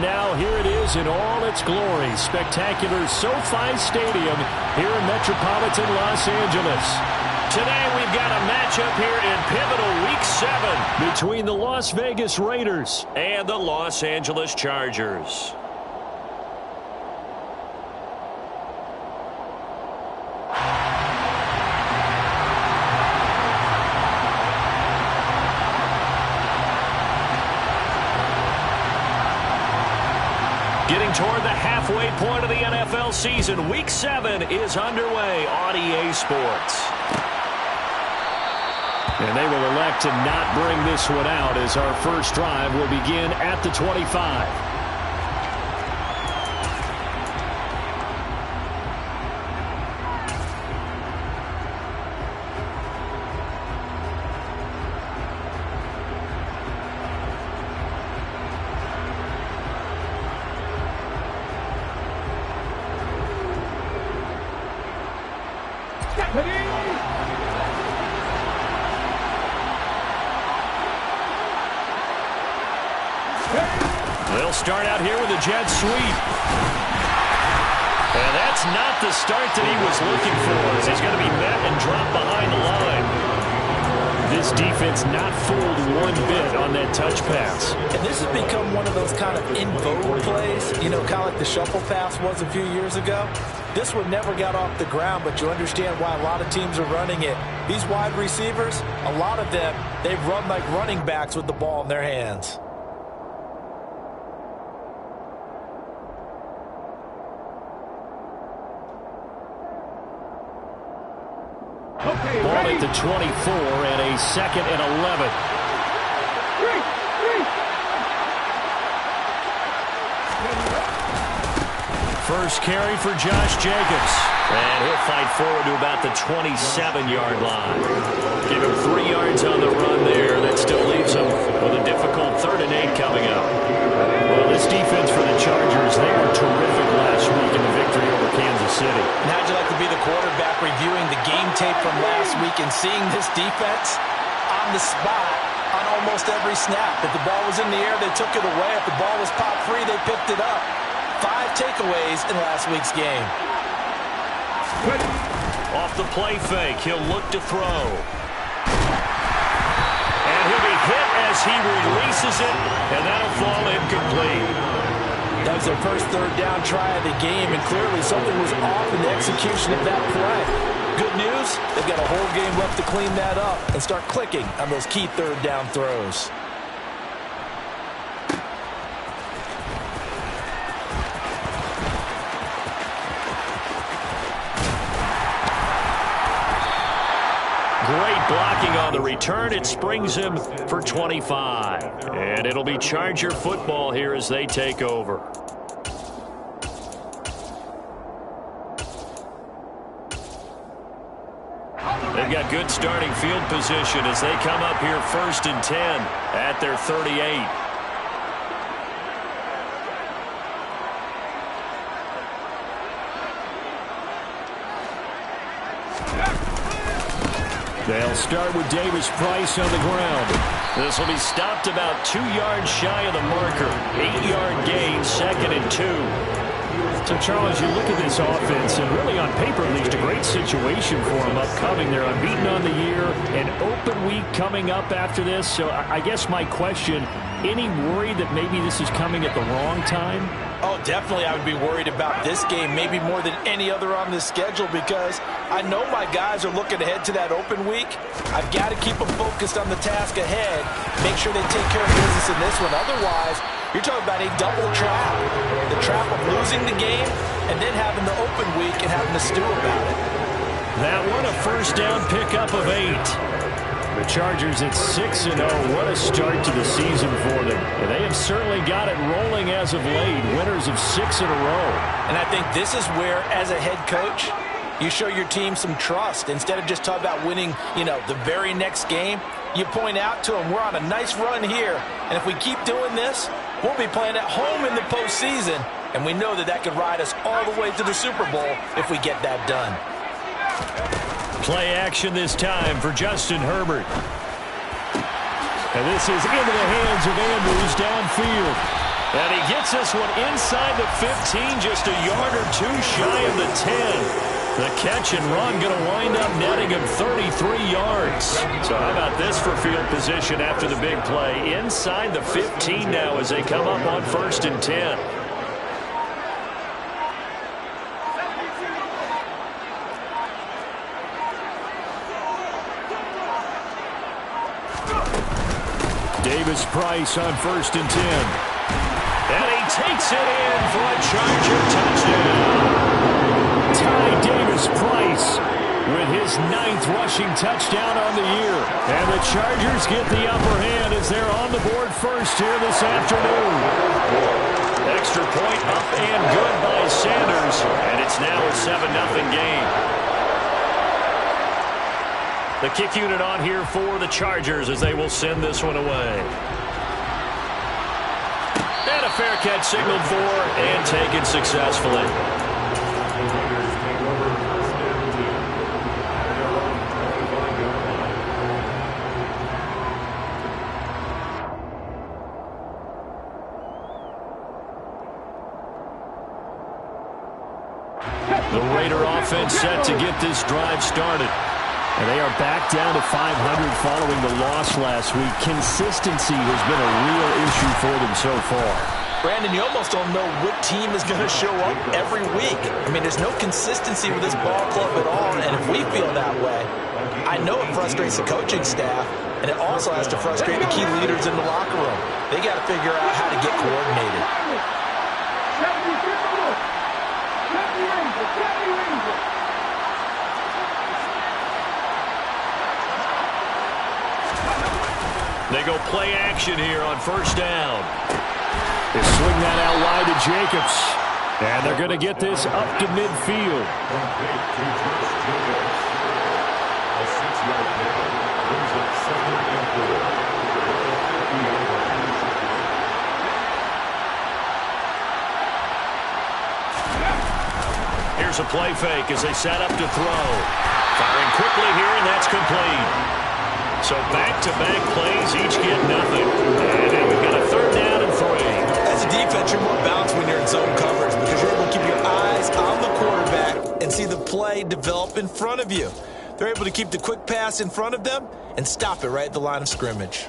now here it is in all its glory. Spectacular SoFi Stadium here in metropolitan Los Angeles. Today we've got a matchup here in pivotal Week 7 between the Las Vegas Raiders and the Los Angeles Chargers. Getting toward the halfway point of the NFL season, Week 7 is underway on EA Sports. And they will elect to not bring this one out as our first drive will begin at the 25. They'll start out here with a jet sweep. And that's not the start that he was looking for. He's going to be met and dropped behind the line. This defense not fooled one bit on that touch pass. And this has become one of those kind of in vogue plays, you know, kind of like the shuffle pass was a few years ago. This one never got off the ground, but you understand why a lot of teams are running it. These wide receivers, a lot of them, they've run like running backs with the ball in their hands. Ball at the 24 and a 2nd and 11. First carry for Josh Jacobs. And he'll fight forward to about the 27-yard line. Give him 3 yards on the run there. That still leaves him with a difficult 3rd and 8 coming up. Well, this defense for the Chargers, they were terrific last week in the victory over Kansas City. And how'd you like to be the quarterback reviewing the game tape from last week and seeing this defense on the spot on almost every snap? If the ball was in the air, they took it away. If the ball was popped free, they picked it up. 5 takeaways in last week's game. Off the play fake, he'll look to throw. And he'll be hit as he releases it, and that'll fall incomplete. That was their first 3rd down try of the game, and clearly something was off in the execution of that play. Good news, they've got a whole game left to clean that up and start clicking on those key 3rd down throws. Great blocking on the return. It springs him for 25. And it'll be Charger football here as they take over. They've got good starting field position as they come up here 1st and 10 at their 38. They'll start with Davis Price on the ground. This will be stopped about 2 yards shy of the marker. 8-yard gain, 2nd and 2. So, Charles, you look at this offense, and really on paper, at least a great situation for them upcoming. They're unbeaten on the year, an open week coming up after this. So I guess my question, any worry that maybe this is coming at the wrong time? Oh, definitely I would be worried about this game, maybe more than any other on this schedule, because I know my guys are looking ahead to that open week. I've got to keep them focused on the task ahead, make sure they take care of business in this one. Otherwise, you're talking about a double trap. The trap of losing the game and then having the open week and having to stew about it. That one, a first down pickup of 8. The Chargers at 6-0. What a start to the season for them. And they have certainly got it rolling as of late. Winners of 6 in a row. And I think this is where, as a head coach, you show your team some trust. Instead of just talking about winning, the very next game, you point out to them, we're on a nice run here. And if we keep doing this, we'll be playing at home in the postseason. And we know that could ride us all the way to the Super Bowl if we get that done. Play action this time for Justin Herbert. And this is into the hands of Andrews downfield. And he gets this one inside the 15, just a yard or two shy of the 10. The catch and run going to wind up netting him 33 yards. So how about this for field position after the big play? Inside the 15 now as they come up on 1st and 10. Davis-Price on 1st and 10. And he takes it in for a Charger touchdown. Ty Davis-Price with his 9th rushing touchdown on the year. And the Chargers get the upper hand as they're on the board first here this afternoon. Extra point up and good by Sanders. And it's now a 7-0 game. The kick unit on here for the Chargers as they will send this one away. And a fair catch signaled for and taken successfully. The Raider offense set to get this drive started. And they are back down to 500 following the loss last week. Consistency has been a real issue for them so far. Brandon, you almost don't know what team is going to show up every week. I mean, there's no consistency with this ball club at all, and if we feel that way, I know it frustrates the coaching staff, and it also has to frustrate the key leaders in the locker room. They got to figure out how to get coordinated. They go play action here on 1st down. They swing that out wide to Jacobs. And they're going to get this up to midfield. Here's a play fake as they set up to throw. Firing quickly here, and that's complete. So back-to-back plays, each get nothing. And then we've got a 3rd down and 3. As a defense, you're more balanced when you're in zone coverage because you're able to keep your eyes on the quarterback and see the play develop in front of you. They're able to keep the quick pass in front of them and stop it right at the line of scrimmage.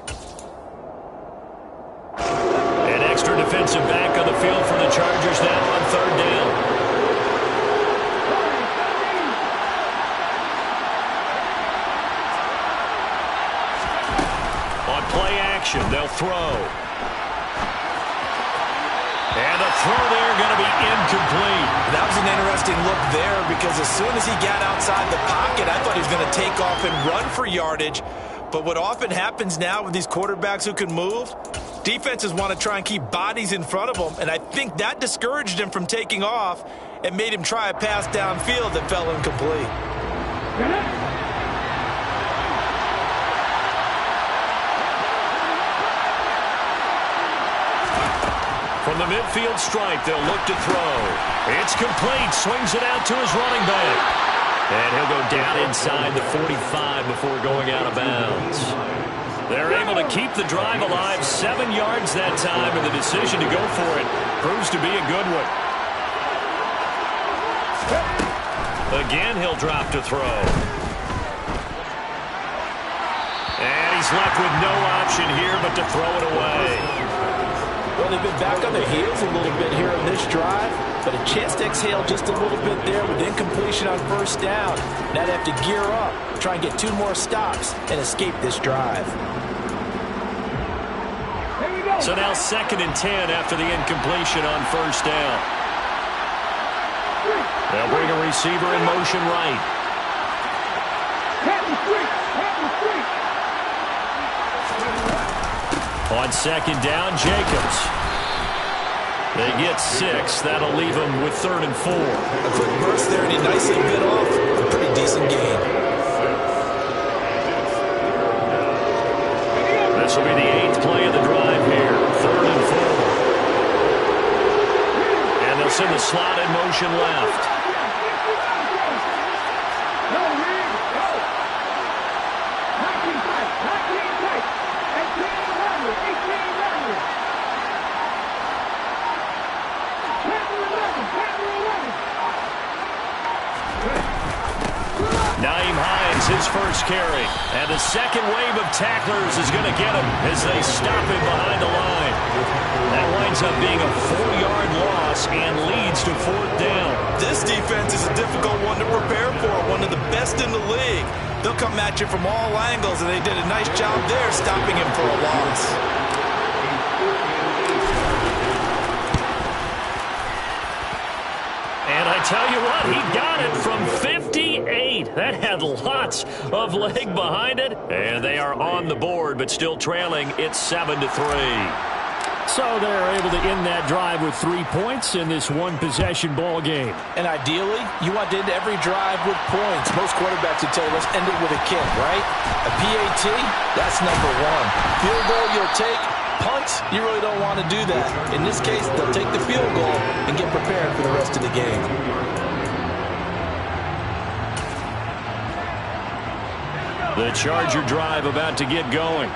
An extra defensive back on the field for the Chargers now on 3rd down. Play action, they'll throw. And the throw there going to be incomplete. That was an interesting look there because as soon as he got outside the pocket, I thought he was going to take off and run for yardage. But what often happens now with these quarterbacks who can move, defenses want to try and keep bodies in front of them, and I think that discouraged him from taking off and made him try a pass downfield that fell incomplete. From the midfield stripe, they'll look to throw. It's complete. Swings it out to his running back. And he'll go down inside the 45 before going out of bounds. They're able to keep the drive alive 7 yards that time, and the decision to go for it proves to be a good one. Again, he'll drop to throw. And he's left with no option here but to throw it away. Well, they've been back on their heels a little bit here on this drive, but a chance to exhale just a little bit there with incompletion on 1st down. Now they have to gear up, try and get 2 more stops, and escape this drive. So now 2nd and 10 after the incompletion on 1st down. They'll bring a receiver in motion right. On 2nd down, Jacobs. They get 6. That'll leave them with 3rd and 4. A quick burst there, and he nicely bit off a pretty decent gain. This will be the 8th play of the drive here. 3rd and 4. And they'll send the slot in motion left. Nyheim Hines, his first carry. And the second wave of tacklers is going to get him as they stop him behind the line. That winds up being a 4-yard loss and leads to 4th down. This defense is a difficult one to prepare for, one of the best in the league. They'll come at you from all angles, and they did a nice job there stopping him for a loss. And I tell you what, he got it from 58. That had lots of leg behind it. And they are on the board, but still trailing. It's 7-3. So they're able to end that drive with 3 points in this one-possession ball game. And ideally, you want to end every drive with points. Most quarterbacks would tell you, let's end it with a kick, right? A PAT, that's number 1. Field goal you'll take. Punts, you really don't want to do that. In this case, they'll take the field goal and get prepared for the rest of the game. The Charger drive about to get going.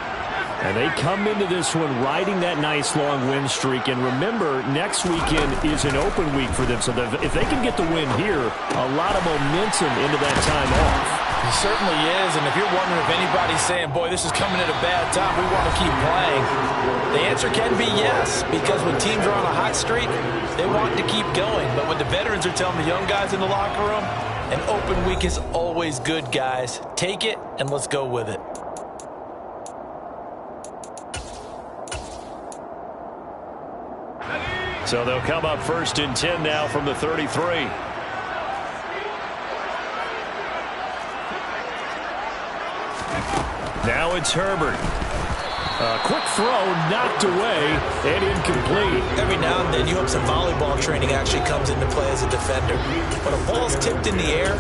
And they come into this one riding that nice long win streak. And remember, next weekend is an open week for them. So if they can get the win here, a lot of momentum into that time off. It certainly is. And if you're wondering if anybody's saying, boy, this is coming at a bad time, we want to keep playing, the answer can be yes. Because when teams are on a hot streak, they want to keep going. But when the veterans are telling the young guys in the locker room, an open week is always good, guys. Take it and let's go with it. So they'll come up 1st and 10 now from the 33. Now it's Herbert. A quick throw knocked away and incomplete. Every now and then you hope some volleyball training actually comes into play as a defender. When a ball's tipped in the air,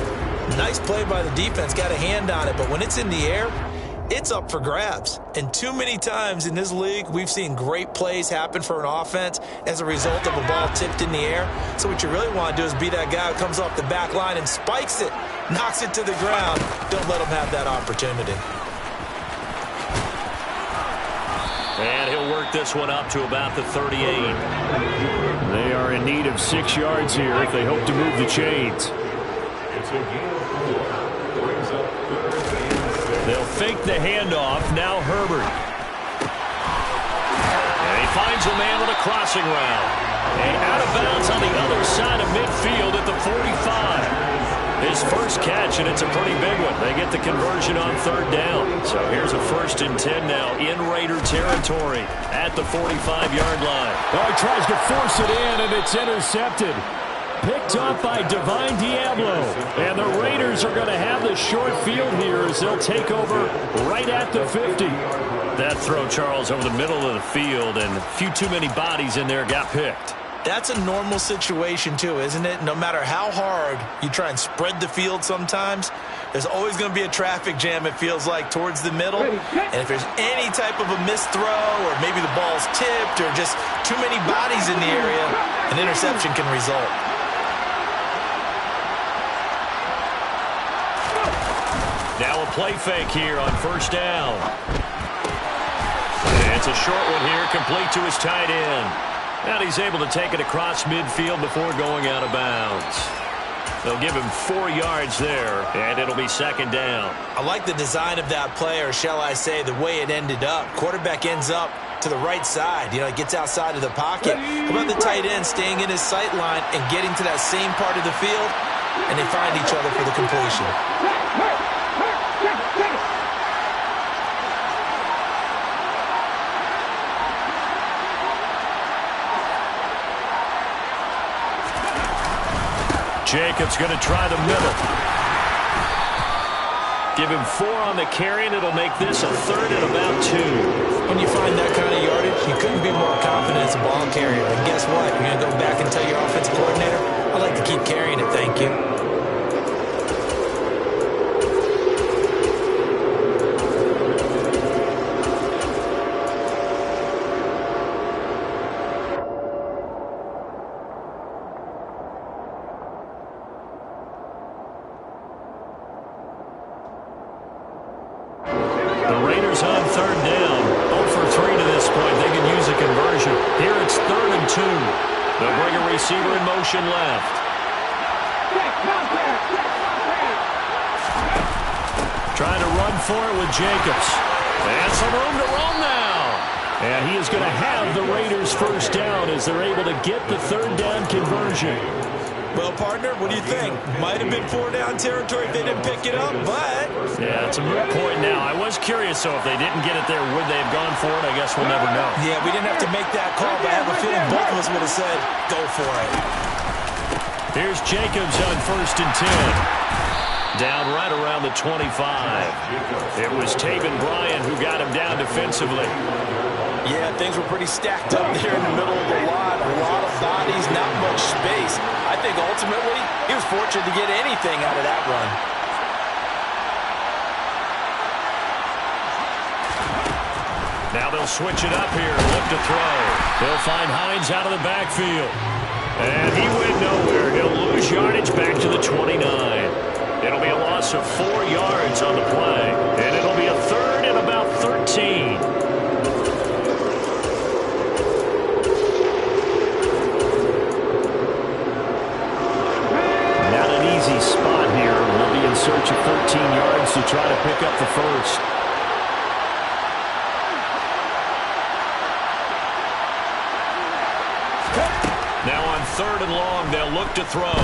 nice play by the defense, got a hand on it, but when it's in the air, it's up for grabs. And too many times in this league, we've seen great plays happen for an offense as a result of a ball tipped in the air. So what you really want to do is be that guy who comes off the back line and spikes it, knocks it to the ground. Don't let him have that opportunity. And he'll work this one up to about the 38. They are in need of 6 yards here if they hope to move the chains. They'll fake the handoff. Now Herbert. And he finds a man with a crossing route. And out of bounds on the other side of midfield at the 45. His first catch, and it's a pretty big one. They get the conversion on 3rd down. So here's a 1st and 10 now in Raider territory at the 45-yard line. Oh, he tries to force it in, and it's intercepted. Picked up by Divine Diablo. And the Raiders are going to have the short field here as they'll take over right at the 50. That throw, Charles, over the middle of the field, and a few too many bodies in there got picked. That's a normal situation too, isn't it? No matter how hard you try and spread the field sometimes, there's always going to be a traffic jam, it feels like, towards the middle. And if there's any type of a missed throw or maybe the ball's tipped or just too many bodies in the area, an interception can result. Now a play fake here on 1st down. And it's a short one here, complete to his tight end. And he's able to take it across midfield before going out of bounds. They'll give him 4 yards there, and it'll be 2nd down. I like the design of that play, or shall I say the way it ended up. Quarterback ends up to the right side. He gets outside of the pocket. How about the tight end staying in his sight line and getting to that same part of the field, and they find each other for the completion. Jacobs going to try the middle. Give him 4 on the carry, and it'll make this a 3rd and about 2. When you find that kind of yardage, you couldn't be more confident as a ball carrier. And guess what? You're going to go back and tell your offensive coordinator, I like to keep carrying it, thank you. Raiders on 3rd down. 0 for 3 to this point. They can use a conversion. Here it's 3rd and 2. They'll bring a receiver in motion left. Trying to run for it with Jacobs. And some room to roam now. And he is going to have the Raiders first down as they're able to get the third down conversion. Well, partner, what do you think? Might have been 4-down territory if they didn't pick it up, but... Yeah, it's a moot point now. I was curious, though, if they didn't get it there, would they have gone for it? I guess we'll never know. Yeah, we didn't have to make that call, but I have a feeling both of us would have said, go for it. Here's Jacobs on 1st and 10. Down right around the 25. It was Taven Bryan who got him down defensively. Yeah, things were pretty stacked up there in the middle of the lot. A lot of bodies, not much space. I think ultimately he was fortunate to get anything out of that run. Now they'll switch it up here. Look to throw. They'll find Hines out of the backfield. And he went nowhere. He'll lose yardage back to the 29. It'll be a loss of 4 yards on the play. And it'll be a third and about 13. Not an easy spot here. We'll be in search of 13 yards to try to pick up the first. Now on 3rd and long, they'll look to throw.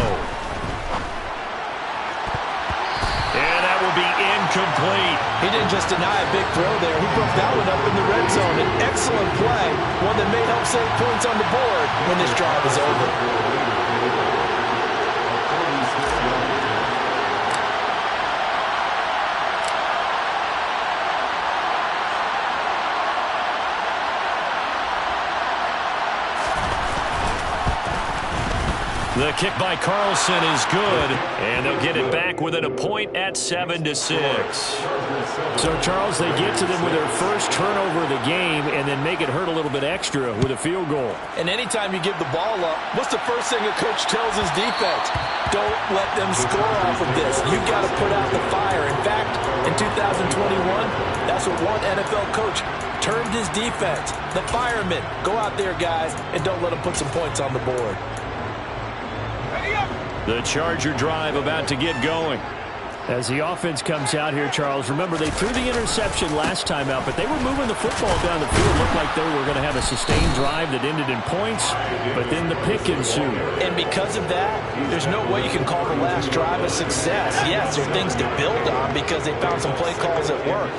And that will be incomplete. He didn't just deny a big throw there. He broke that one up in the red zone. An excellent play, one that may help save points on the board when this drive is over. The kick by Carlson is good, and they'll get it back within a point at 7-6. So, Charles, they get to them with their first turnover of the game and then make it hurt a little bit extra with a field goal. And anytime you give the ball up, what's the first thing a coach tells his defense? Don't let them score off of this. You've got to put out the fire. In fact, in 2021, that's what one NFL coach termed his defense. The firemen. Go out there, guys, and don't let them put some points on the board. The Charger drive about to get going. As the offense comes out here, Charles, remember they threw the interception last time out, but they were moving the football down the field. It looked like they were going to have a sustained drive that ended in points, but then the pick ensued. And because of that, there's no way you can call the last drive a success. Yes, there's things to build on because they found some play calls that work.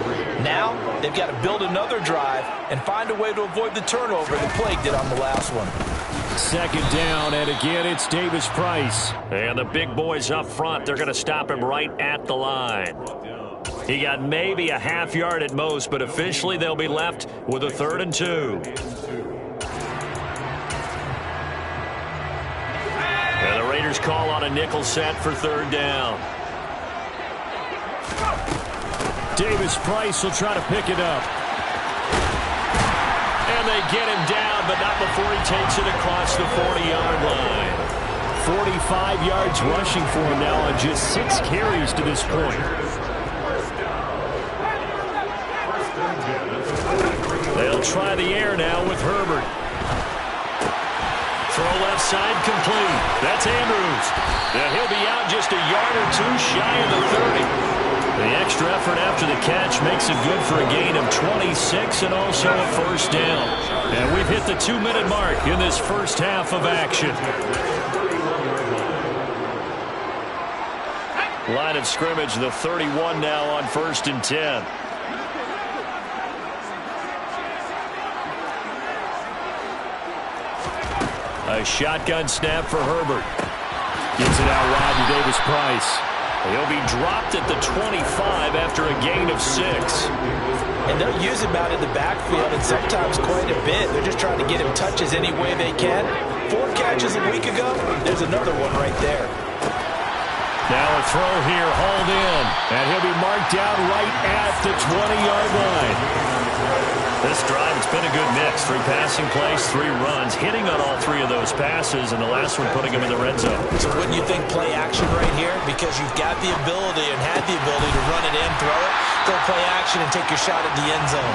Now, they've got to build another drive and find a way to avoid the turnover the Plague did on the last one. 2nd down, and again, it's Davis Price. And the big boys up front, they're going to stop him right at the line. He got maybe a half yard at most, but officially they'll be left with a 3rd and 2. And the Raiders call on a nickel set for 3rd down. Davis Price will try to pick it up. And they get him down, but not before he takes it across the 40-yard line. 45 yards rushing for him now on just 6 carries to this point. They'll try the air now with Herbert. Throw left side complete. That's Andrews. And he'll be out just a yard or 2 shy of the 30. The extra effort after the catch makes it good for a gain of 26 and also a first down. And we've hit the 2-minute mark in this first half of action. Line of scrimmage, the 31 now on 1st and 10. A shotgun snap for Herbert. Gets it out wide to Davis Price. He'll be dropped at the 25 after a gain of 6. And they'll use him out in the backfield, and sometimes quite a bit. They're just trying to get him touches any way they can. 4 catches a week ago. There's another one right there. Now a throw here, hauled in. And he'll be marked down right at the 20-yard line. This drive, it's been a good mix. 3 passing plays, 3 runs, hitting on all 3 of those passes, and the last one putting him in the red zone. So wouldn't you think play action right here? Because you've got the ability and had the ability to run it in, throw it, go play action, and take your shot at the end zone.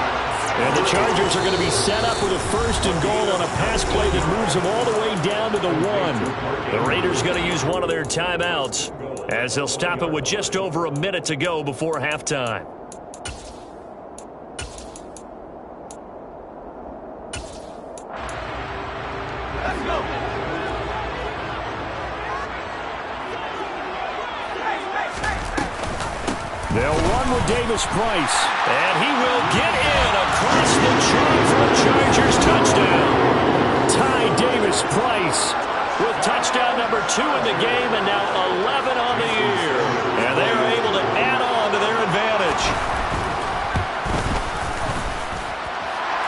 And the Chargers are going to be set up with a 1st and goal on a pass play that moves them all the way down to the 1. The Raiders going to use one of their timeouts. as they'll stop it with just over a minute to go before halftime. They'll run with Davis Price, and he will get in across the chalk for a Chargers touchdown. Ty Davis Price with touchdown number 2 in the game, and now 11 on the year. And they are able to add on to their advantage.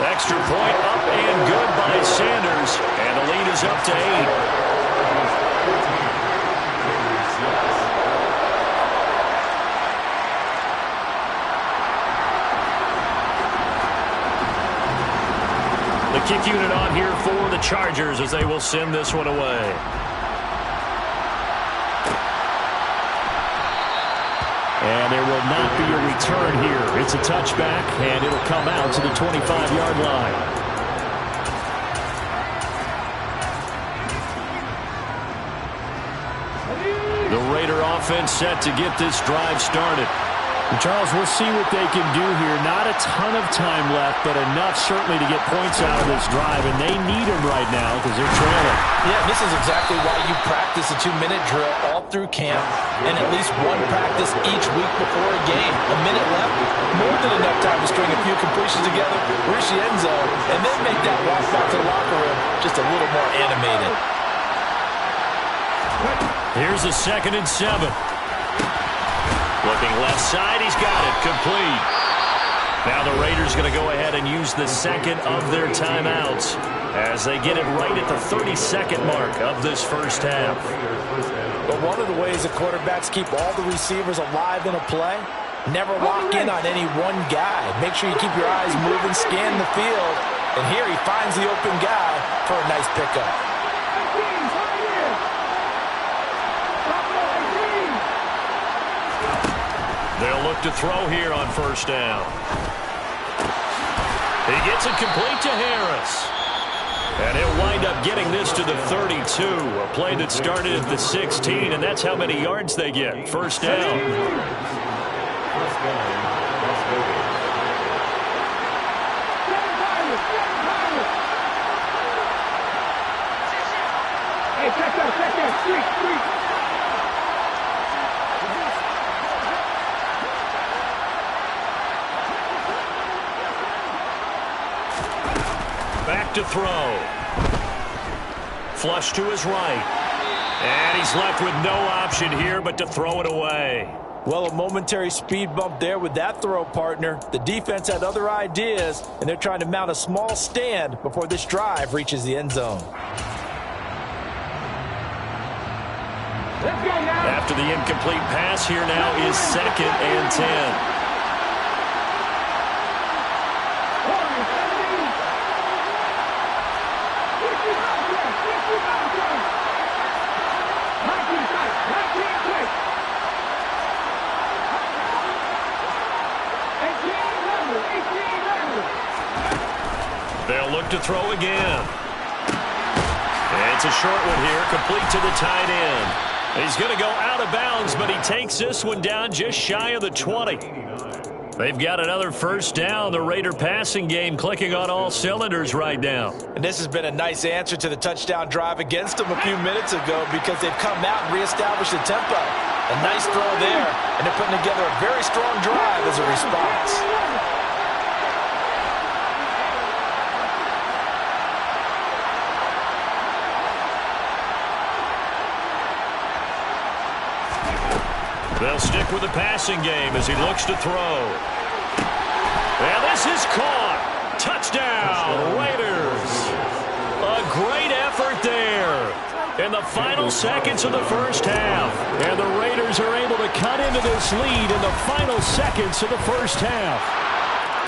Extra point up and good by Sanders, and the lead is up to 8. The kick unit on here for the Chargers as they will send this one away. And there will not be a return here. It's a touchback, and it'll come out to the 25-yard line. The Raider offense set to get this drive started. And Charles, we'll see what they can do here. Not a ton of time left, but enough certainly to get points out of this drive, and they need them right now because they're trailing. Yeah, this is exactly why you practice a 2-minute drill all through camp and at least one practice each week before a game. A minute left, more than enough time to string a few completions together, reach the end zone, and then make that walk back to the locker room just a little more animated. Here's a 2nd and 7. Looking left side, he's got it, complete. Now the Raiders going to go ahead and use the second of their timeouts as they get it right at the 32nd mark of this first half. But one of the ways that quarterbacks keep all the receivers alive in a play, never lock in on any one guy. Make sure you keep your eyes moving, scan the field, and here he finds the open guy for a nice pickup. They'll look to throw here on first down. He gets it complete to Harris. And he'll wind up getting this to the 32. A play that started at the 16, and that's how many yards they get. First down. Hey, check that, street. Back to throw. Flush to his right. And he's left with no option here but to throw it away. Well, a momentary speed bump there with that throw, partner. The defense had other ideas, and they're trying to mount a small stand before this drive reaches the end zone. Let's go now. After the incomplete pass, here now is 2nd and 10. They'll look to throw again. And it's a short one here, complete to the tight end. He's going to go out of bounds, but he takes this one down just shy of the 20. They've got another first down. The Raider passing game clicking on all cylinders right now. And this has been a nice answer to the touchdown drive against them a few minutes ago because they've come out and reestablished the tempo. A nice throw there, and they're putting together a very strong drive as a response. They'll stick with the passing game as he looks to throw. And this is caught. Touchdown, Raiders. A great effort there in the final seconds of the first half. And the Raiders are able to cut into this lead in the final seconds of the first half.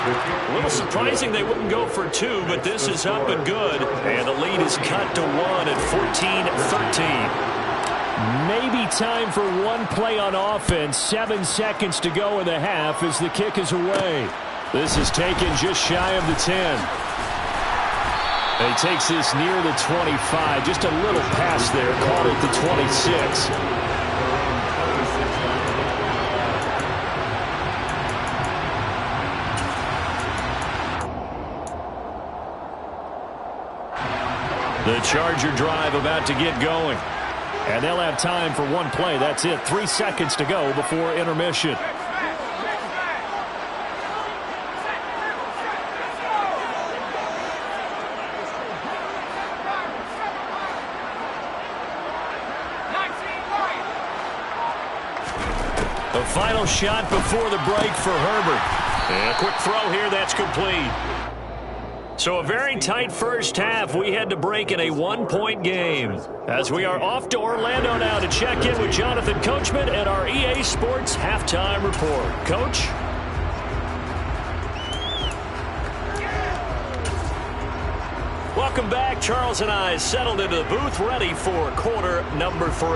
A little surprising they wouldn't go for 2, but this is up and good. And the lead is cut to 1 at 14-13. Maybe time for one play on offense. 7 seconds to go in the half as the kick is away. This is taken just shy of the 10. And he takes this near the 25. Just a little pass there. Caught at the 26. The Charger drive about to get going. And they'll have time for one play. That's it. 3 seconds to go before intermission. The final shot before the break for Herbert. And a quick throw here that's complete. So a very tight first half. We had to break in a one-point game. As we are off to Orlando now to check in with Jonathan Coachman and our EA Sports Halftime Report. Coach? Welcome back. Charles and I settled into the booth ready for quarter number 3.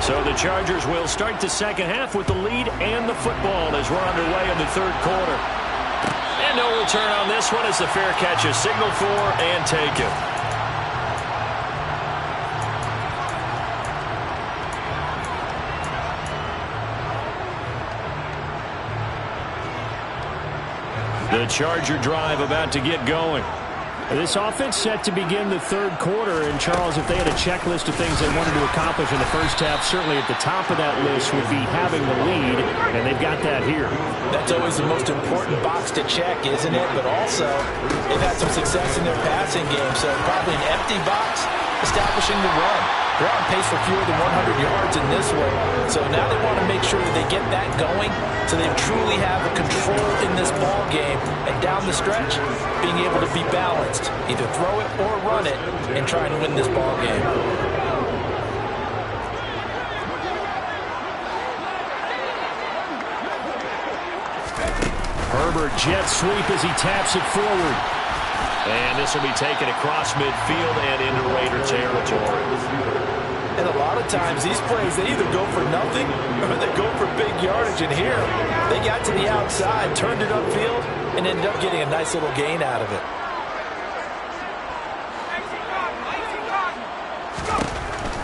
So the Chargers will start the second half with the lead and the football as we're underway in the third quarter. And no return on this one as the fair catch is signaled for and taken. The Charger drive about to get going. This offense set to begin the third quarter. And, Charles, if they had a checklist of things they wanted to accomplish in the first half, certainly at the top of that list would be having the lead, and they've got that here. That's always the most important box to check, isn't it? But also, they've had some success in their passing game, so probably an empty box establishing the run. They're on pace for fewer than 100 yards in this one, so now they want to make sure that they get that going so they truly have a control in this ball game, and down the stretch, being able to be balanced, either throw it or run it, and try and win this ball game. Herbert jet sweep as he taps it forward. And this will be taken across midfield and into Raider territory. And a lot of times these plays, they either go for nothing or they go for big yardage. And here, they got to the outside, turned it upfield, and ended up getting a nice little gain out of it.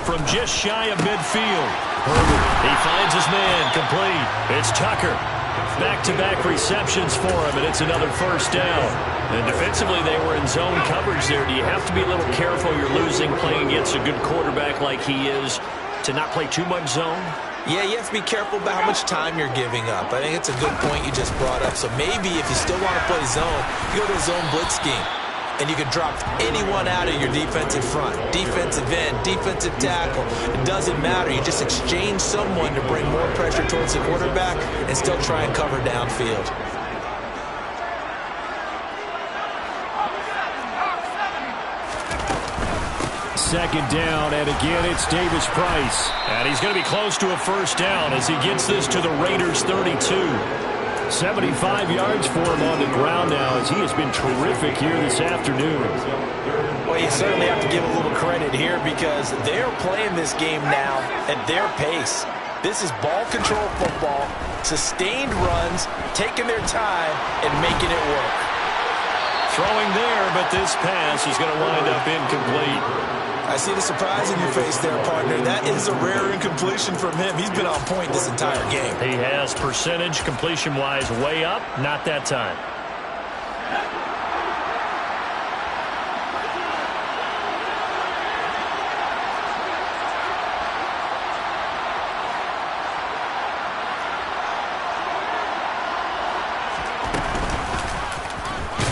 From just shy of midfield, Herbert, he finds his man, complete. It's Tucker. Back-to-back receptions for him, and it's another first down. And defensively, they were in zone coverage there. Do you have to be a little careful you're losing playing against a good quarterback like he is to not play too much zone? Yeah, you have to be careful about how much time you're giving up. I think it's a good point you just brought up. So maybe if you still want to play zone, you go to a zone blitz scheme. And you can drop anyone out of your defensive front. Defensive end, defensive tackle. It doesn't matter. You just exchange someone to bring more pressure towards the quarterback and still try and cover downfield. Second down, and again it's Davis Price. And he's going to be close to a first down as he gets this to the Raiders' 32. 75 yards for him on the ground now as he has been terrific here this afternoon. Well, you certainly have to give a little credit here because they're playing this game now at their pace. This is ball control football, sustained runs, taking their time, and making it work. Throwing there, but this pass is going to wind up incomplete. I see the surprise in your face there, partner. That is a rare incompletion from him. He's been on point this entire game. He has percentage completion-wise way up, not that time.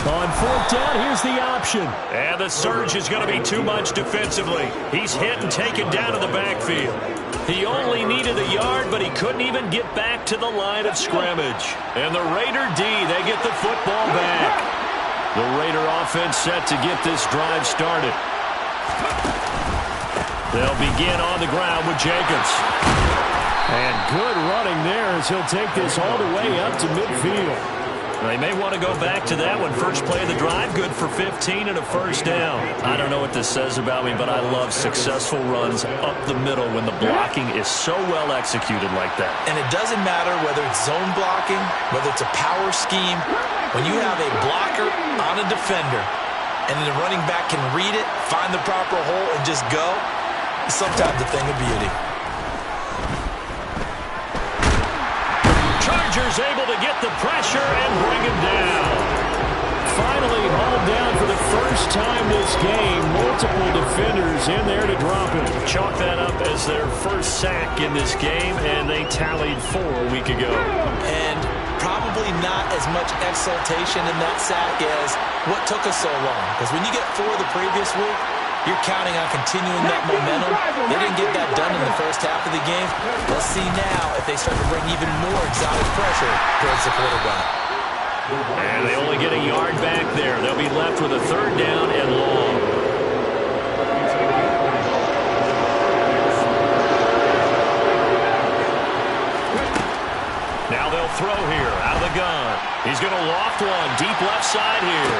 On fourth down, here's the option. And the surge is going to be too much defensively. He's hit and taken down to the backfield. He only needed a yard, but he couldn't even get back to the line of scrimmage. And the Raider D, they get the football back. The Raider offense set to get this drive started. They'll begin on the ground with Jacobs. And good running there as he'll take this all the way up to midfield. They may want to go back to that one. First play of the drive, good for 15 and a first down. I don't know what this says about me, but I love successful runs up the middle when the blocking is so well executed like that. And it doesn't matter whether it's zone blocking, whether it's a power scheme. When you have a blocker on a defender and the running back can read it, find the proper hole, and just go, Sometimes a thing of beauty. Chargers able to get the pressure and bring him down. Finally hauled down for the first time this game. Multiple defenders in there to drop him. Chalk that up as their first sack in this game, and they tallied 4 a week ago. And probably not as much exultation in that sack as what took us so long. Because when you get 4 the previous week, you're counting on continuing that momentum. They didn't get that done in the first half of the game. Let's see now if they start to bring even more exotic pressure towards the quarterback. And they only get a yard back there. They'll be left with a 3rd down and long. Now they'll throw here out of the gun. He's going to loft one deep left side here.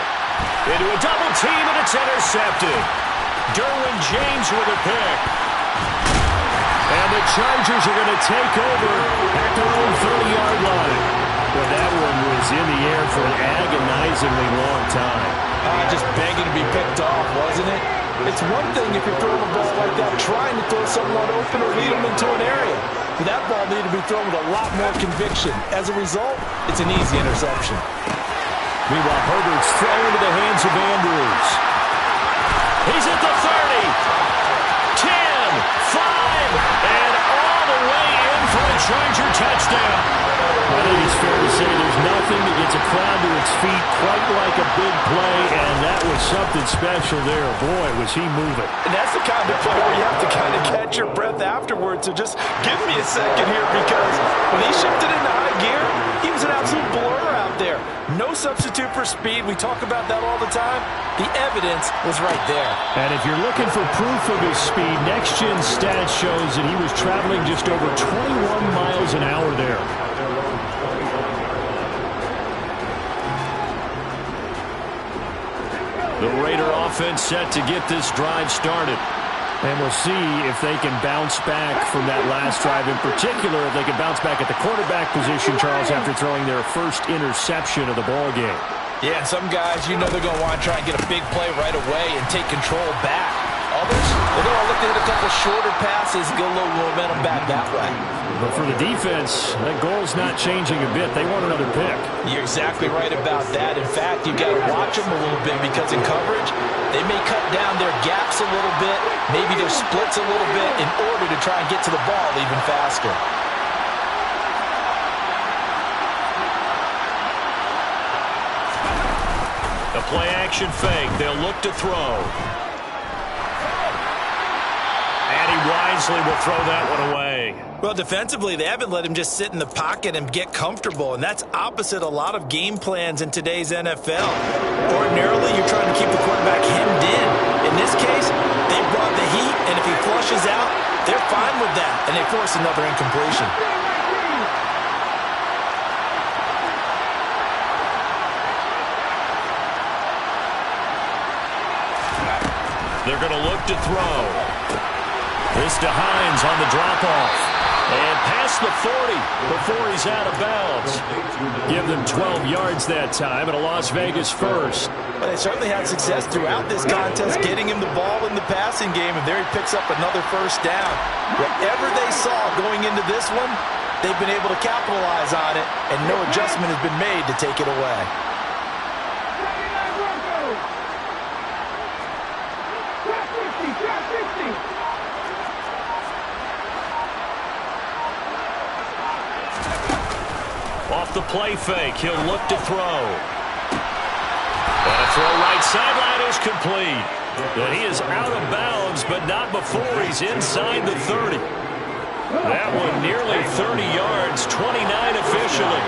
Into a double team, and it's intercepted. Derwin James with a pick. And the Chargers are going to take over at their own 30-yard line. Well, that one was in the air for an agonizingly long time. Just begging to be picked off, wasn't it? It's one thing if you're throwing a ball like that, trying to throw someone open or lead them into an area. But that ball needed to be thrown with a lot more conviction. As a result, it's an easy interception. Meanwhile, Herbert's thrown into the hands of Andrews. He's at the 30, 10, 5, and all the way in for a Charger touchdown. I think it's fair to say there's nothing that gets a crowd to its feet quite like a big play, and that was something special there. Boy, was he moving. And that's the kind of play where you have to kind of catch your breath afterwards. So just give me a second here, because when he shifted into high gear, he was an absolute blur out there. No substitute for speed. We talk about that all the time. The evidence was right there. And if you're looking for proof of his speed, Next Gen Stats shows that he was traveling just over 21 miles an hour there. The Raider offense set to get this drive started. And we'll see if they can bounce back from that last drive. In particular, if they can bounce back at the quarterback position, Charles, after throwing their first interception of the ballgame. Yeah, and some guys, you know they're going to want to try and get a big play right away and take control back. Others, they're going to look to hit a couple shorter passes, get a little momentum back that way. But for the defense, that goal's not changing a bit. They want another pick. You're exactly right about that. In fact, you've got to watch them a little bit, because in coverage, they may cut down their gaps a little bit, maybe their splits a little bit, in order to try and get to the ball even faster. A play-action fake. They'll look to throw. And he wisely will throw that one away. Well, defensively, they haven't let him just sit in the pocket and get comfortable, and that's opposite a lot of game plans in today's NFL. Ordinarily, you're trying to keep the quarterback hemmed in. In this case, they brought the heat, and if he flushes out, they're fine with that, and they force another incompletion. They're going to look to throw. This to Hines on the drop-off. And past the 40 before he's out of bounds. Give them 12 yards that time, and a Las Vegas first. But they certainly had success throughout this contest, getting him the ball in the passing game, and there he picks up another first down. Whatever they saw going into this one, they've been able to capitalize on it, and no adjustment has been made to take it away. Off the play fake, he'll look to throw. And a throw right sideline is complete. And he is out of bounds, but not before he's inside the 30. That one nearly 30 yards, 29 officially.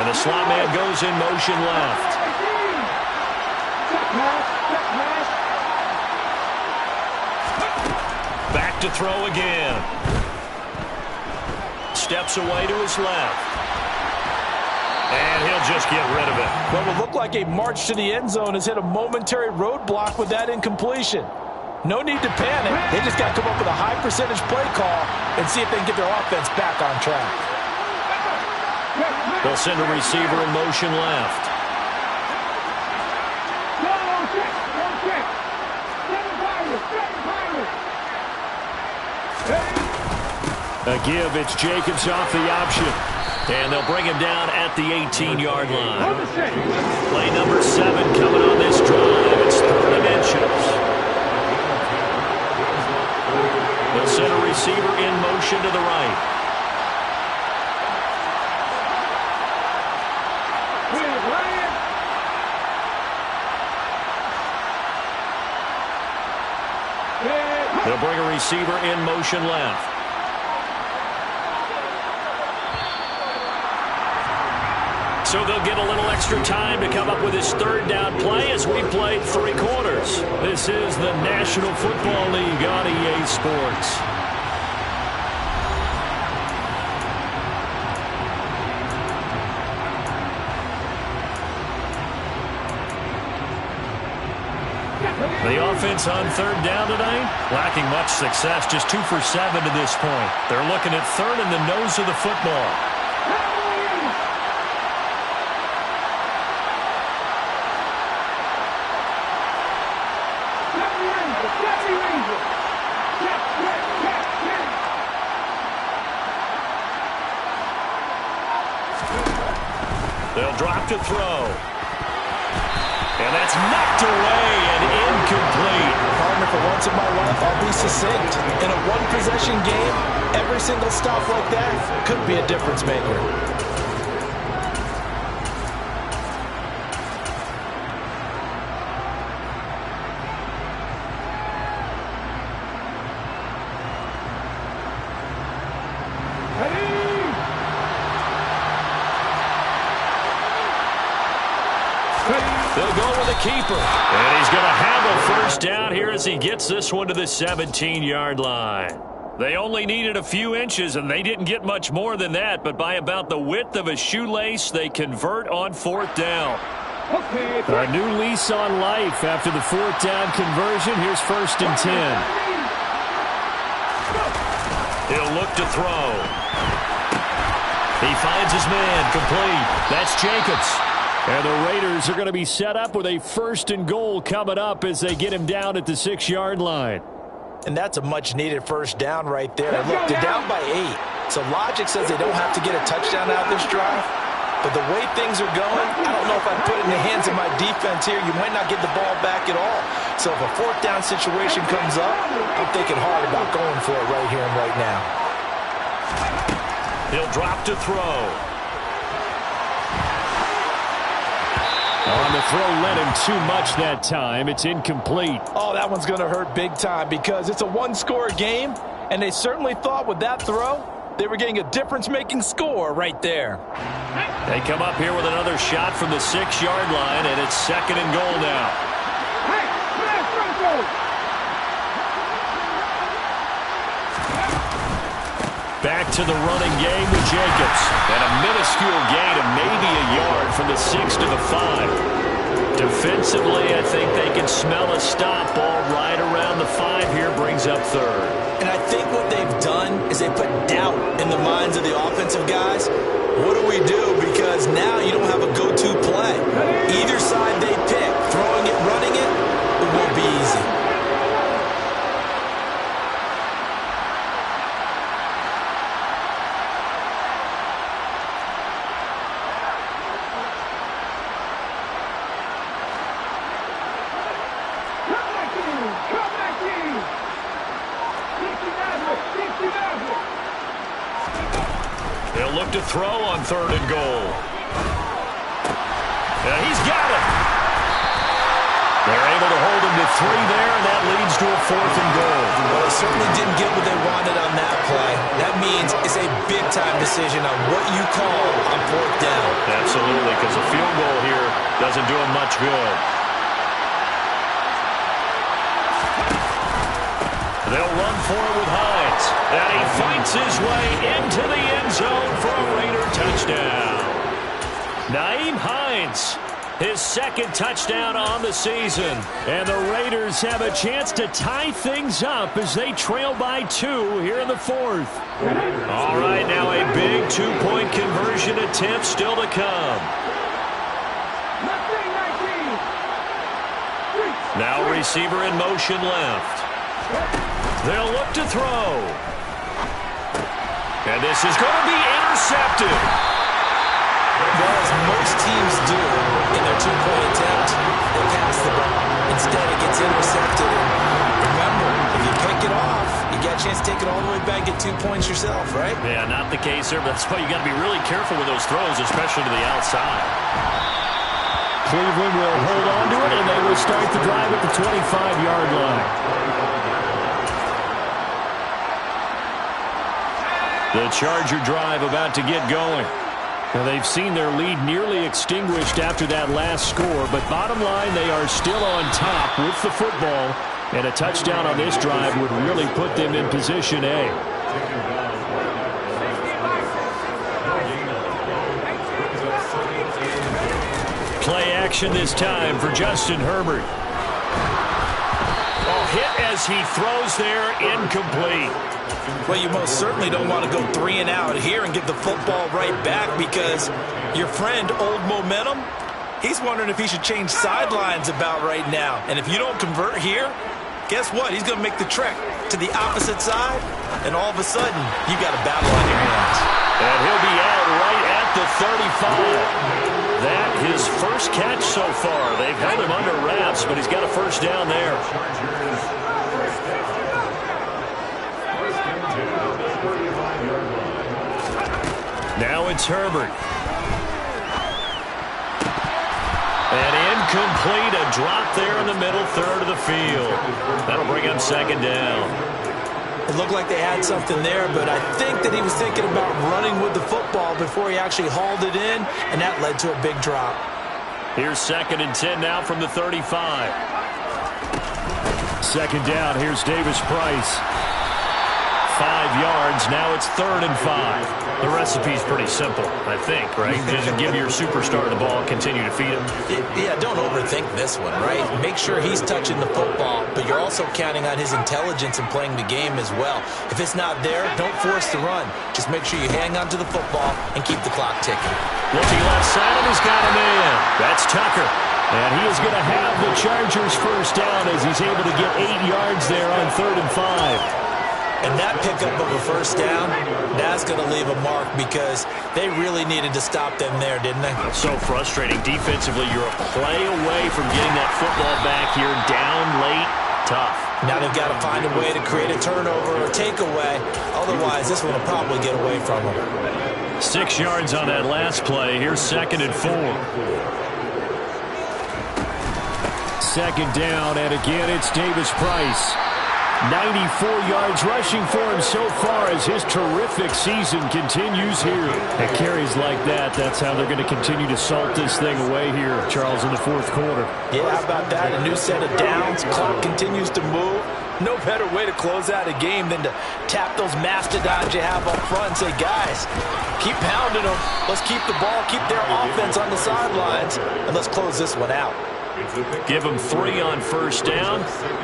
And the slot man goes in motion left. Back to throw again. Steps away to his left. And he'll just get rid of it. What will look like a march to the end zone has hit a momentary roadblock with that incompletion. No need to panic. They just got to come up with a high percentage play call and see if they can get their offense back on track. They'll send a receiver in motion left. A give, it's Jacobs off the option. And they'll bring him down at the 18-yard line. Play number 7 coming on this drive. It's 3rd and inches. They'll send a receiver in motion to the right. They'll bring a receiver in motion left. So they'll get a little extra time to come up with his 3rd down play as we played 3 quarters. This is the National Football League on EA Sports. The offense on 3rd down tonight, lacking much success, just 2 for 7 to this point. They're looking at 3rd in the nose of the football. They'll drop to throw. And that's knocked away and incomplete. Partner, for once in my life, I'll be succinct. In a one-possession game, every single stop like that could be a difference maker. They'll go with the keeper. And he's going to have a first down here as he gets this one to the 17-yard line. They only needed a few inches, and they didn't get much more than that. But by about the width of a shoelace, they convert on 4th down. A new lease on life after the 4th down conversion. Here's 1st and 10. He'll look to throw. He finds his man complete. That's Jacobs. And the Raiders are going to be set up with a 1st and goal coming up as they get him down at the 6-yard line. And that's a much-needed first down right there. Look, they're down by 8. So logic says they don't have to get a touchdown out of this drive. But the way things are going, I don't know if I'd put it in the hands of my defense here. You might not get the ball back at all. So if a 4th down situation comes up, I'm thinking hard about going for it right here and right now. He'll drop to throw. On the throw, led him too much that time. It's incomplete. Oh, that one's going to hurt big time because it's a one-score game, and they certainly thought with that throw they were getting a difference-making score right there. They come up here with another shot from the 6-yard line, and it's 2nd and goal now. Back to the running game with Jacobs. And a minuscule gain of maybe a yard from the 6 to the 5. Defensively, I think they can smell a stop ball right around the 5 here, brings up 3rd. And I think what they've done is they put doubt in the minds of the offensive guys. What do we do? Because now you don't have a go-to play. Either side they pick, throwing it, running it, it won't be easy. They'll look to throw on 3rd and goal. Yeah, he's got it. They're able to hold him to 3 there, and that leads to a 4th and goal. Well, they certainly didn't get what they wanted on that play. That means it's a big-time decision on what you call on 4th down. Absolutely, because a field goal here doesn't do him much good. They'll run for it with Hines. And he fights his way into the end zone for a Raider touchdown. Nyheim Hines, his 2nd touchdown on the season. And the Raiders have a chance to tie things up as they trail by 2 here in the 4th. All right, now a big 2-point conversion attempt still to come. Now receiver in motion left. They'll look to throw. And this is going to be intercepted. Well, as most teams do in their two-point attempt, they pass the ball. Instead, it gets intercepted. And remember, if you pick it off, you got a chance to take it all the way back, get 2 points yourself, right? Yeah, not the case there, but that's why you got to be really careful with those throws, especially to the outside. Cleveland will hold on to it, and they will start the drive at the 25-yard line. The Charger drive about to get going. Now, they've seen their lead nearly extinguished after that last score, but bottom line, they are still on top with the football, and a touchdown on this drive would really put them in position A. Play action this time for Justin Herbert. Oh, hit as he throws there, incomplete. Well, you most certainly don't want to go 3 and out here and get the football right back, because your friend, Old Momentum, he's wondering if he should change sidelines about right now. And if you don't convert here, guess what? He's going to make the trek to the opposite side, and all of a sudden, you got a battle on your hands. And he'll be out right at the 35. That his first catch so far. They've held him under wraps, but he's got a first down there. Now it's Herbert. And incomplete, a drop there in the middle third of the field. That'll bring him second down. It looked like they had something there, but I think that he was thinking about running with the football before he actually hauled it in, and that led to a big drop. Here's 2nd and 10 now from the 35. Second down, here's Davis Price. 5 yards, now it's 3rd and 5. The recipe's pretty simple, I think, right? Just give your superstar the ball, continue to feed him. Yeah, don't overthink this one, right? Make sure he's touching the football, but you're also counting on his intelligence in playing the game as well. If it's not there, don't force the run. Just make sure you hang on to the football and keep the clock ticking. Looking left side, and he's got him in. That's Tucker. And he is going to have the Chargers first down as he's able to get 8 yards there on 3rd and 5. And that pickup of a first down, that's going to leave a mark, because they really needed to stop them there, didn't they? So frustrating. Defensively, you're a play away from getting that football back here. Down late, tough. Now they've got to find a way to create a turnover or takeaway. Otherwise, this one will probably get away from them. 6 yards on that last play. Here's 2nd and 4. Second down, and again, it's Davis Price. 94 yards rushing for him so far as his terrific season continues here. At carries like that, that's how they're going to continue to salt this thing away here, Charles, in the 4th quarter. Yeah, how about that? A new set of downs. Clock continues to move. No better way to close out a game than to tap those mastodons you have up front and say, guys, keep pounding them. Let's keep the ball, keep their offense on the sidelines, and let's close this one out. Give them 3 on first down.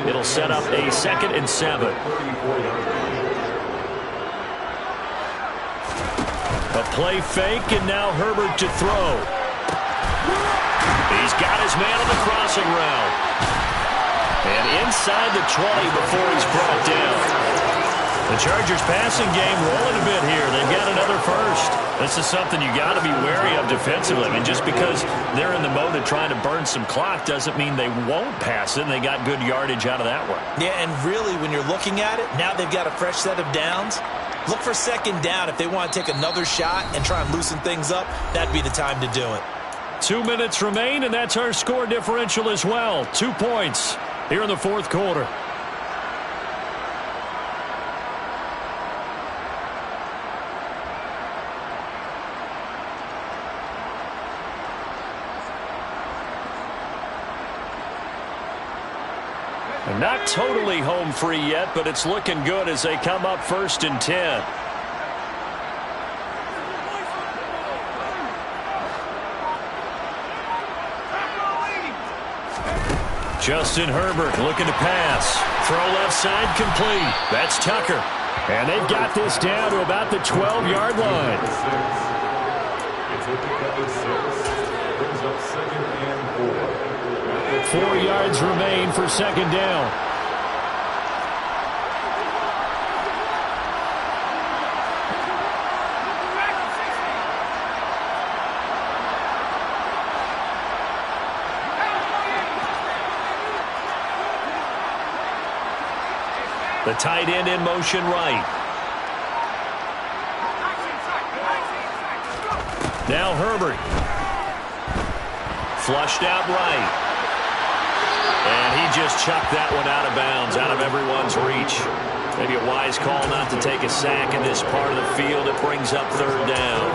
It'll set up a 2nd and 7. A play fake, and now Herbert to throw. He's got his man on the crossing route. And inside the 20 before he's brought down. The Chargers passing game rolling a bit here. They've got another first. This is something you got to be wary of defensively. I mean, just because they're in the mode of trying to burn some clock doesn't mean they won't pass it, and they got good yardage out of that one. Yeah, and really, when you're looking at it, now they've got a fresh set of downs. Look for 2nd down. If they want to take another shot and try and loosen things up, that'd be the time to do it. 2 minutes remain, and that's our score differential as well. 2 points here in the 4th quarter. Not totally home free yet, but it's looking good as they come up 1st and 10. Justin Herbert looking to pass. Throw left side complete. That's Tucker. And they've got this down to about the 12-yard line. 4 yards remain for 2nd down. The tight end in motion right. Now Herbert. Flushed out right. And he just chucked that one out of bounds, out of everyone's reach. Maybe a wise call not to take a sack in this part of the field. It brings up third down.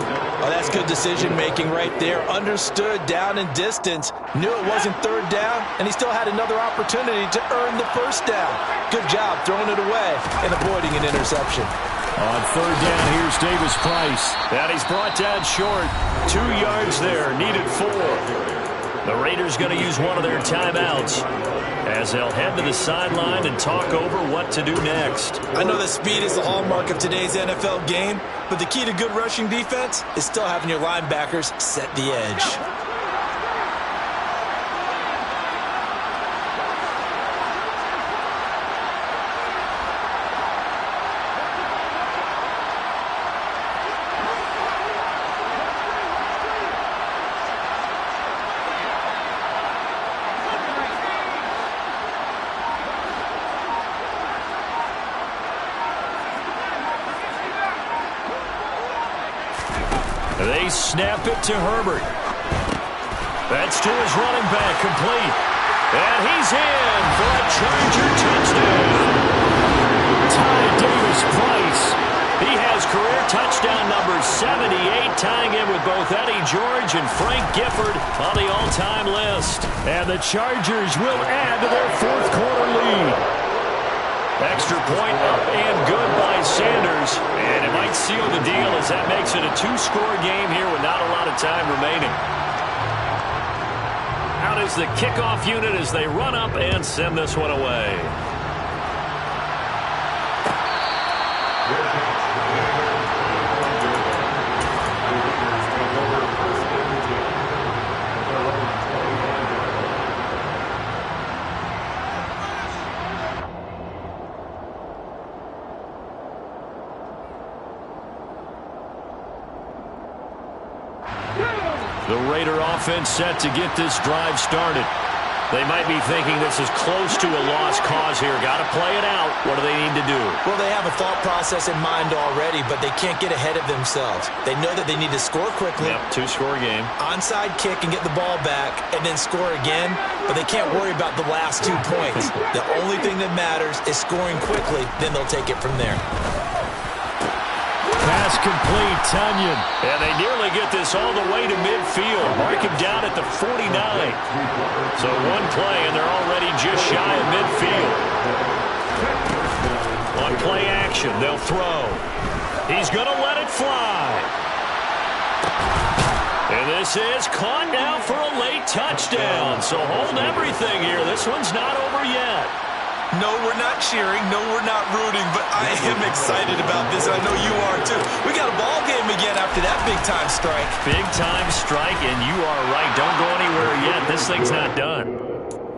Oh, that's good decision-making right there. Understood down and distance. Knew it wasn't third down, and he still had another opportunity to earn the first down. Good job throwing it away and avoiding an interception. On third down, here's Davis Price. And he's brought down short. 2 yards there, needed 4. The Raiders going to use one of their timeouts as they'll head to the sideline and talk over what to do next. I know that speed is the hallmark of today's NFL game, but the key to good rushing defense is still having your linebackers set the edge. They snap it to Herbert. That's to his running back, complete. And he's in for a Charger touchdown. Ty Davis Price. He has career touchdown number 78, tying him with both Eddie George and Frank Gifford on the all-time list. And the Chargers will add to their fourth quarter lead. Extra point up and good by Sanders. And it might seal the deal as that makes it a 2-score game here with not a lot of time remaining. Out is the kickoff unit as they run up and send this one away. The Raider offense set to get this drive started. They might be thinking this is close to a lost cause here. Got to play it out. What do they need to do? Well, they have a thought process in mind already, but they can't get ahead of themselves. They know that they need to score quickly. Yep, 2-score game. Onside kick and get the ball back and then score again, but they can't worry about the last 2 points. The only thing that matters is scoring quickly, then they'll take it from there. Pass complete, Tunyon. And they nearly get this all the way to midfield. Mark him down at the 49. So one play, and they're already just shy of midfield. On play action, they'll throw. He's going to let it fly. And this is caught now for a late touchdown. So hold everything here. This one's not over yet. No, we're not cheering. No, we're not rooting, but I am excited about this. I know you are, too. We got a ball game again after that big-time strike. Big-time strike, and you are right. Don't go anywhere yet. This thing's not done.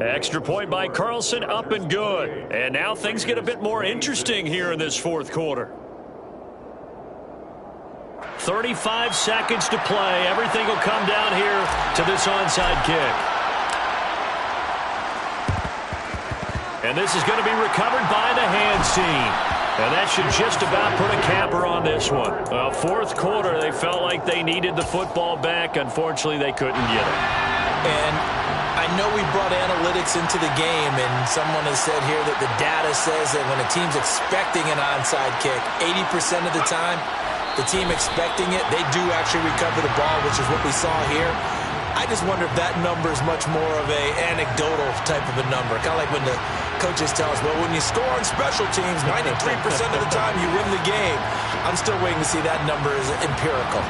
Extra point by Carlson, up and good. And now things get a bit more interesting here in this fourth quarter. 35 seconds to play. Everything will come down here to this onside kick. And this is going to be recovered by the hands team. And that should just about put a capper on this one. Fourth quarter, they felt like they needed the football back. Unfortunately, they couldn't get it. And I know we brought analytics into the game, and someone has said here that the data says that when a team's expecting an onside kick, 80% of the time, the team expecting it, they do actually recover the ball, which is what we saw here. I just wonder if that number is much more of a anecdotal type of a number. Kind of like when the coaches tell us, well, when you score on special teams, 93% of the time you win the game. I'm still waiting to see that number is empirical.